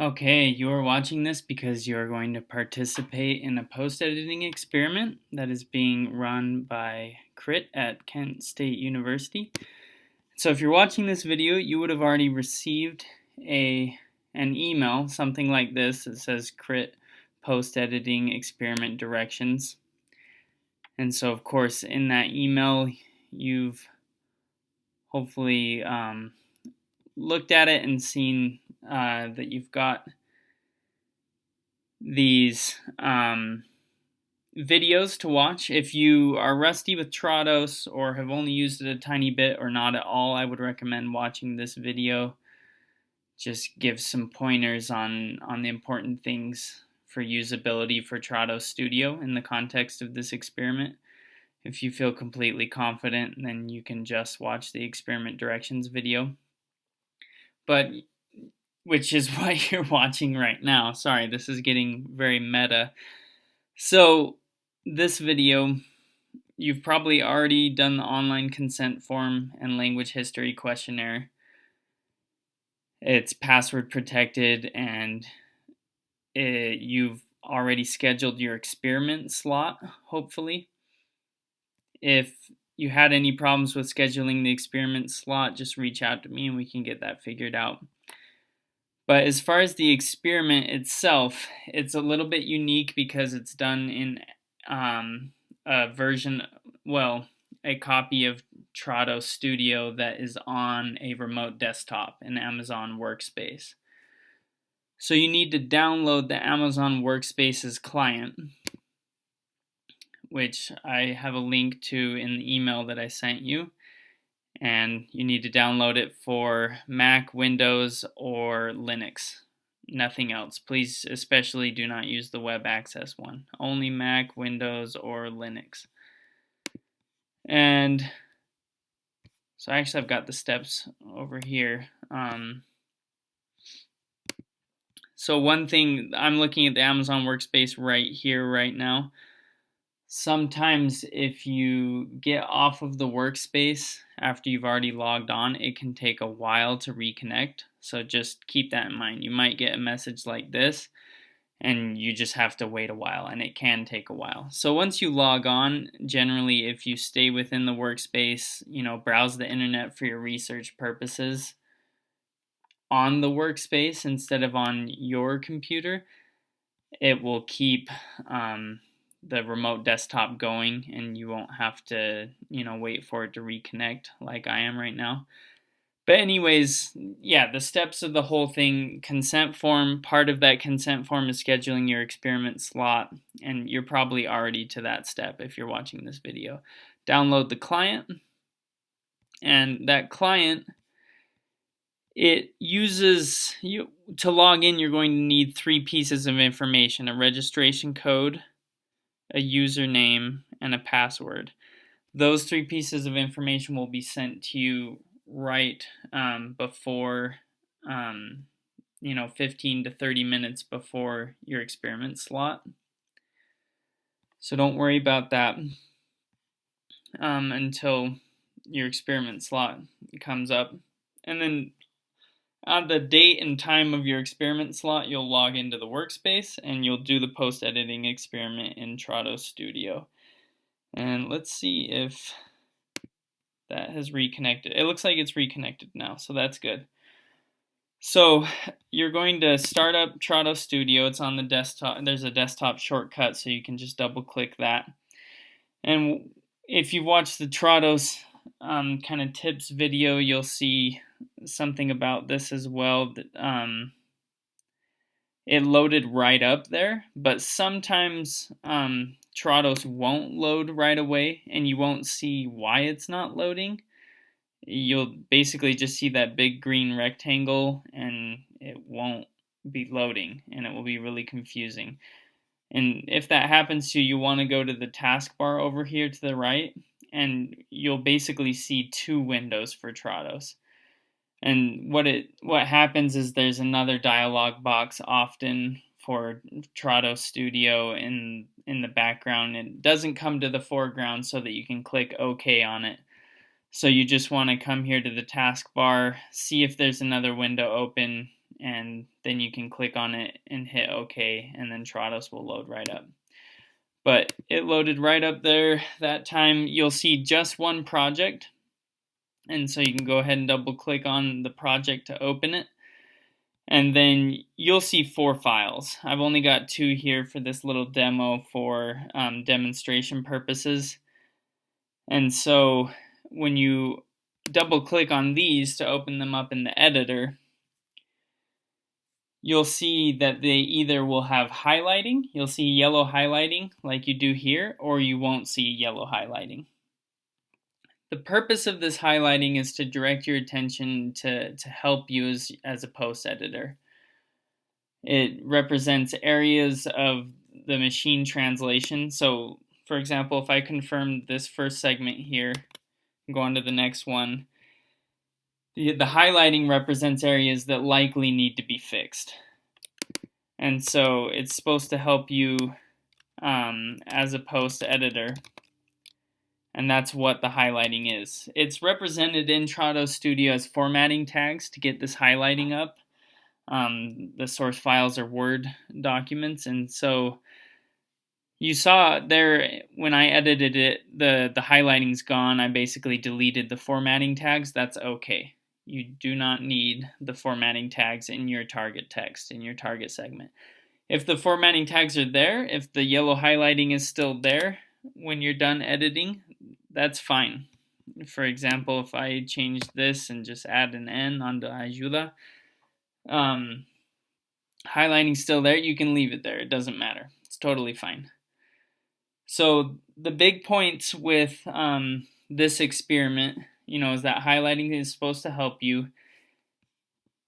Okay, you are watching this because you are going to participate in a post-editing experiment that is being run by CRITT at Kent State University. So if you're watching this video, you would have already received an email, something like this, that says CRITT post-editing experiment directions. And so of course in that email you've hopefully looked at it and seen that you've got these videos to watch. If you are rusty with Trados or have only used it a tiny bit or not at all, I would recommend watching this video. Just gives some pointers on the important things for usability for Trados Studio in the context of this experiment. If you feel completely confident, then you can just watch the experiment directions video. But which is what you're watching right now. Sorry, this is getting very meta. So this video, you've probably already done the online consent form and language history questionnaire. It's password protected, and you've already scheduled your experiment slot, hopefully. If you had any problems with scheduling the experiment slot, just reach out to me and we can get that figured out. But as far as the experiment itself, it's a little bit unique because it's done in a version, well, a copy of Trados Studio that is on a remote desktop in Amazon Workspace. So you need to download the Amazon Workspace's client, which I have a link to in the email that I sent you. And you need to download it for Mac, Windows, or Linux. Nothing else. Please especially do not use the web access one. Only Mac, Windows, or Linux. And so actually I've got the steps over here. So one thing, I'm looking at the Amazon Workspace right here, right now. Sometimes if you get off of the workspace after you've already logged on, it can take a while to reconnect. So just keep that in mind. You might get a message like this and you just have to wait a while, and it can take a while. So once you log on, generally if you stay within the workspace, browse the internet for your research purposes on the workspace instead of on your computer, it will keep the remote desktop going, and you won't have to, wait for it to reconnect like I am right now. But anyways, yeah, the steps of the whole thing: consent form. Part of that consent form is scheduling your experiment slot, and you're probably already to that step if you're watching this video. Download the client, and that client, it uses, to log in, you're going to need 3 pieces of information: a registration code, a username, and a password. Those 3 pieces of information will be sent to you right before, 15 to 30 minutes before your experiment slot. So don't worry about that until your experiment slot comes up. And then on the date and time of your experiment slot, you'll log into the workspace and you'll do the post-editing experiment in Trados Studio. And let's see if that has reconnected. It looks like it's reconnected now, so that's good. So you're going to start up Trados Studio. It's on the desktop. There's a desktop shortcut, so you can just double-click that. And if you watch the Trados kind of tips video, you'll see something about this as well. That it loaded right up there, but sometimes Trados won't load right away, and you won't see why it's not loading. You'll basically just see that big green rectangle, and it won't be loading, and it will be really confusing. And if that happens to you, you want to go to the taskbar over here to the right, and you'll basically see 2 windows for Trados. And what happens is there's another dialog box often for Trados Studio in the background. It doesn't come to the foreground so that you can click OK on it. So you just want to come here to the taskbar, see if there's another window open, and then you can click on it and hit OK, and then Trados will load right up. But it loaded right up there that time. You'll see just one project, and so you can go ahead and double click on the project to open it, and then you'll see 4 files. I've only got 2 here for this little demo for demonstration purposes. And so when you double click on these to open them up in the editor, you'll see that they either will have highlighting, you'll see yellow highlighting like you do here, or you won't see yellow highlighting. The purpose of this highlighting is to direct your attention to help you as a post editor. It represents areas of the machine translation. So, for example, if I confirm this first segment here, go on to the next one, the highlighting represents areas that likely need to be fixed. And so it's supposed to help you as a post editor. And that's what the highlighting is. It's represented in Trados Studio as formatting tags to get this highlighting up. The source files are Word documents, and so you saw there when I edited it, the highlighting's gone. I basically deleted the formatting tags. That's okay. You do not need the formatting tags in your target text, in your target segment. If the formatting tags are there, if the yellow highlighting is still there when you're done editing, that's fine. For example, if I change this and just add an N onto ayuda, highlighting's still there, you can leave it there. It doesn't matter. It's totally fine. So the big points with this experiment, is that highlighting is supposed to help you.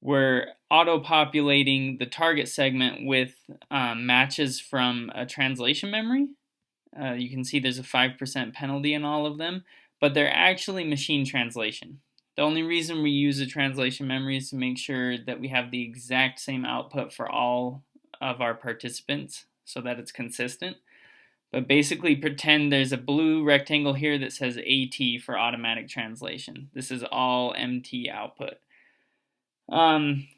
We're auto-populating the target segment with matches from a translation memory. You can see there's a 5% penalty in all of them, but they're actually machine translation. The only reason we use a translation memory is to make sure that we have the exact same output for all of our participants so that it's consistent. But basically pretend there's a blue rectangle here that says AT for automatic translation. This is all MT output.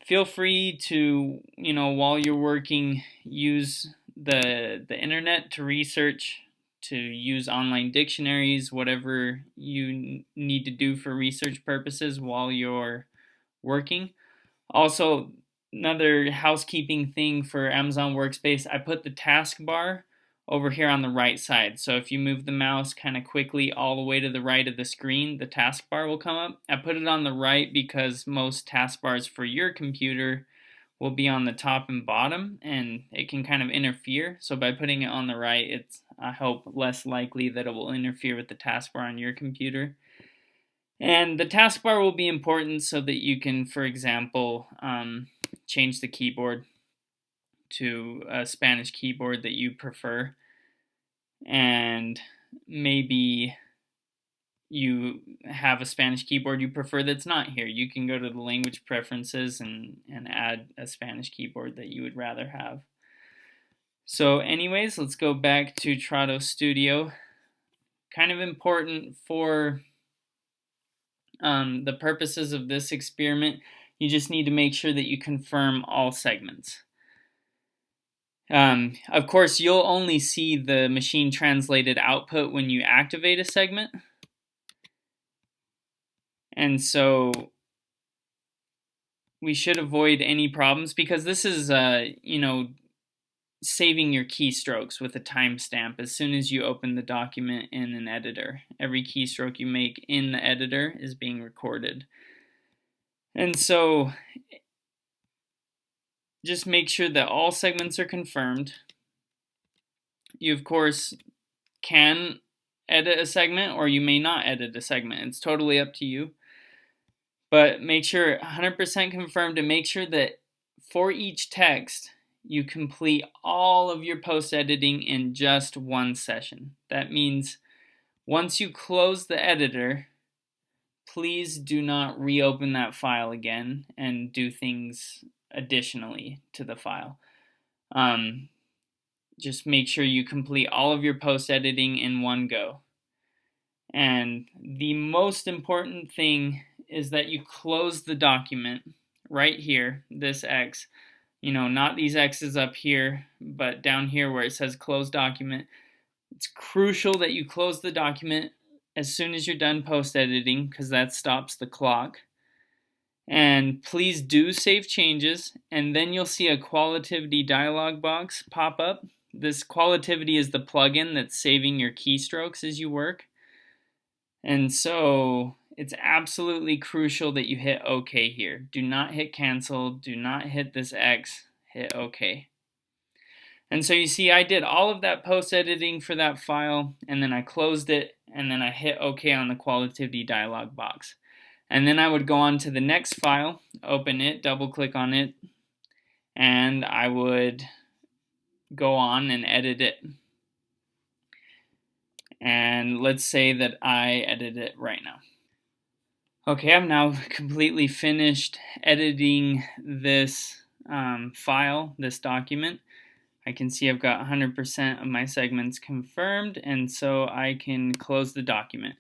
Feel free to, while you're working, use the internet to research, to use online dictionaries, whatever you need to do for research purposes while you're working. Also, another housekeeping thing for Amazon Workspace, I put the taskbar over here on the right side. So if you move the mouse kind of quickly all the way to the right of the screen, the taskbar will come up. I put it on the right because most taskbars for your computer will be on the top and bottom, and it can kind of interfere. So by putting it on the right, it's, I hope, less likely that it will interfere with the taskbar on your computer. And the taskbar will be important so that you can, for example, change the keyboard to a Spanish keyboard that you prefer. And maybe you have a Spanish keyboard you prefer that's not here. You can go to the language preferences and add a Spanish keyboard that you would rather have. So anyways, let's go back to Trados Studio. Kind of important for the purposes of this experiment, you just need to make sure that you confirm all segments. Of course, you'll only see the machine translated output when you activate a segment. And so we should avoid any problems because this is, saving your keystrokes with a timestamp as soon as you open the document in an editor. Every keystroke you make in the editor is being recorded. And so just make sure that all segments are confirmed. You, of course, can edit a segment or you may not edit a segment. It's totally up to you. But make sure 100% confirmed and make sure that for each text, you complete all of your post editing in just one session. That means once you close the editor, please do not reopen that file again and do things additionally to the file. Just make sure you complete all of your post editing in one go. And the most important thing is that you close the document right here, this X, not these X's up here, but down here where it says close document. It's crucial that you close the document as soon as you're done post editing, because that stops the clock. And please do save changes, and then you'll see a qualitativity dialog box pop up. This qualitativity is the plugin that's saving your keystrokes as you work. And so it's absolutely crucial that you hit OK here. Do not hit cancel, do not hit this X, hit OK. And so you see I did all of that post editing for that file, and then I closed it, and then I hit OK on the qualitativity dialog box. And then I would go on to the next file, open it, double click on it, and I would go on and edit it. And let's say that I edit it right now. Okay, I've now completely finished editing this file, this document. I can see I've got 100% of my segments confirmed, and so I can close the document.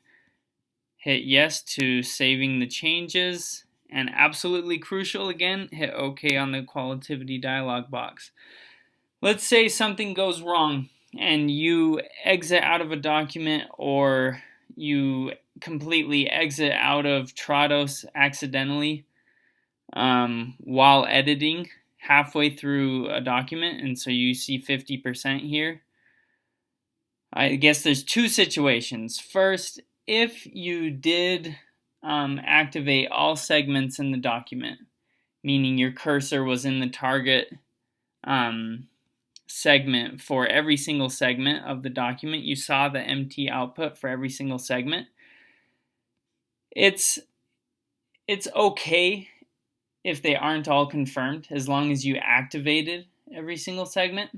Hit yes to saving the changes, and absolutely crucial again, hit OK on the qualitativity dialog box. Let's say something goes wrong and you exit out of a document, or you completely exit out of Trados accidentally while editing halfway through a document, and so you see 50% here. I guess there's two situations. First, if you did activate all segments in the document, meaning your cursor was in the target segment for every single segment of the document, you saw the empty output for every single segment, it's okay if they aren't all confirmed, as long as you activated every single segment.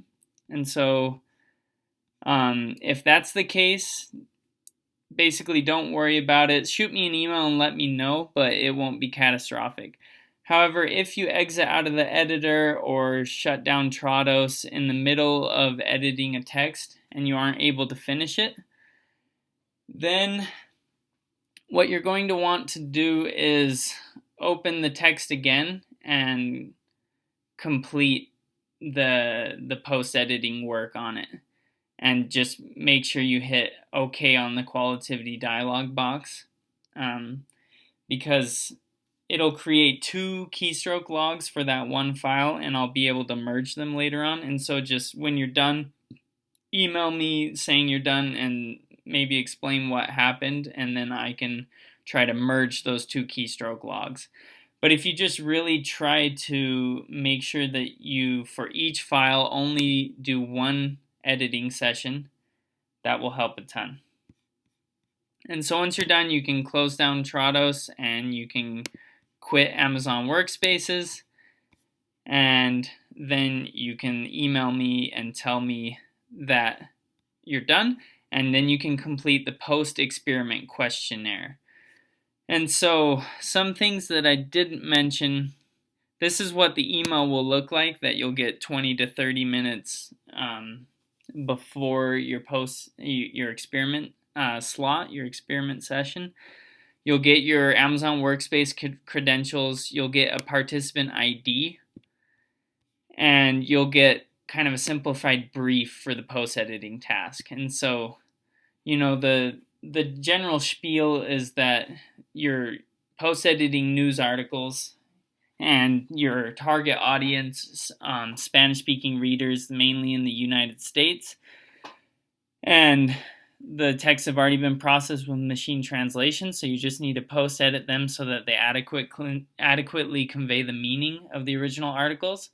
And so if that's the case, basically don't worry about it. Shoot me an email and let me know, but it won't be catastrophic. However, if you exit out of the editor or shut down Trados in the middle of editing a text and you aren't able to finish it, then what you're going to want to do is open the text again and complete the post-editing work on it. And just make sure you hit OK on the qualitativity dialog box, because it'll create two keystroke logs for that one file, and I'll be able to merge them later on. And so just when you're done, email me saying you're done and maybe explain what happened, and then I can try to merge those two keystroke logs. But if you just really try to make sure that you, for each file, only do one editing session, that will help a ton. And so once you're done, you can close down Trados and you can quit Amazon Workspaces, and then you can email me and tell me that you're done, and then you can complete the post-experiment questionnaire. And so some things that I didn't mention, this is what the email will look like that you'll get 20 to 30 minutes before your experiment slot, your experiment session. You'll get your Amazon Workspace credentials, you'll get a participant ID, and you'll get kind of a simplified brief for the post-editing task. And so, the general spiel is that your post-editing news articles and your target audience, Spanish-speaking readers, mainly in the United States, and the texts have already been processed with machine translation, so you just need to post-edit them so that they adequately convey the meaning of the original articles,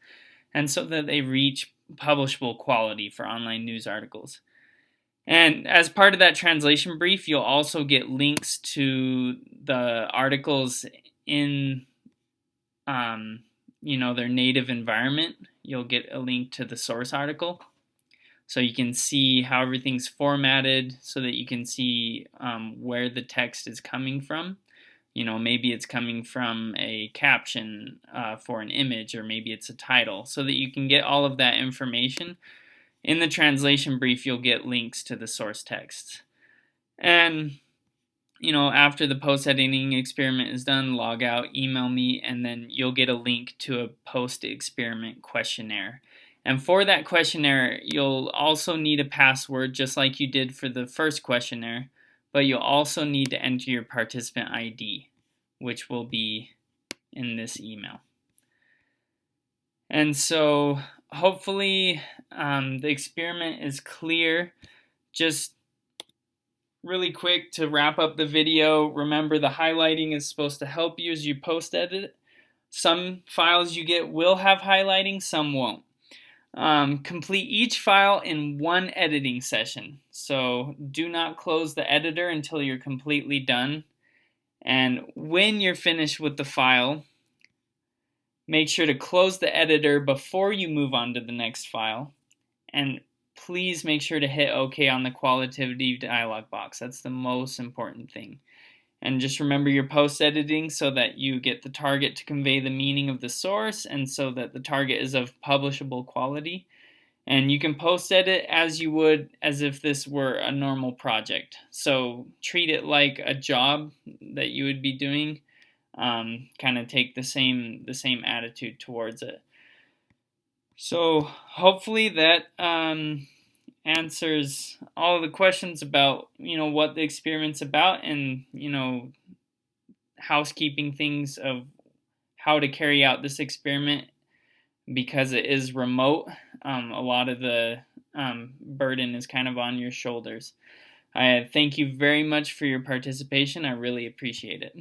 and so that they reach publishable quality for online news articles. And as part of that translation brief, you'll also get links to the articles in their native environment. You'll get a link to the source article, so you can see how everything's formatted, so that you can see where the text is coming from. Maybe it's coming from a caption for an image, or maybe it's a title, so that you can get all of that information. In the translation brief, you'll get links to the source texts. And after the post editing experiment is done, log out, email me, and then you'll get a link to a post experiment questionnaire. And for that questionnaire, you'll also need a password just like you did for the first questionnaire, but you'll also need to enter your participant ID, which will be in this email. And so hopefully the experiment is clear. Just really quick to wrap up the video, remember the highlighting is supposed to help you as you post edit. Some files you get will have highlighting, some won't. Complete each file in one editing session. So do not close the editor until you're completely done. And when you're finished with the file, make sure to close the editor before you move on to the next file. And please make sure to hit OK on the qualitative dialog box. That's the most important thing. And just remember your post editing so that you get the target to convey the meaning of the source and so that the target is of publishable quality. And you can post edit as you would as if this were a normal project. So treat it like a job that you would be doing. Kind of take the same attitude towards it. So hopefully that answers all the questions about what the experiment's about, and housekeeping things of how to carry out this experiment because it is remote. A lot of the burden is kind of on your shoulders. I thank you very much for your participation. I really appreciate it.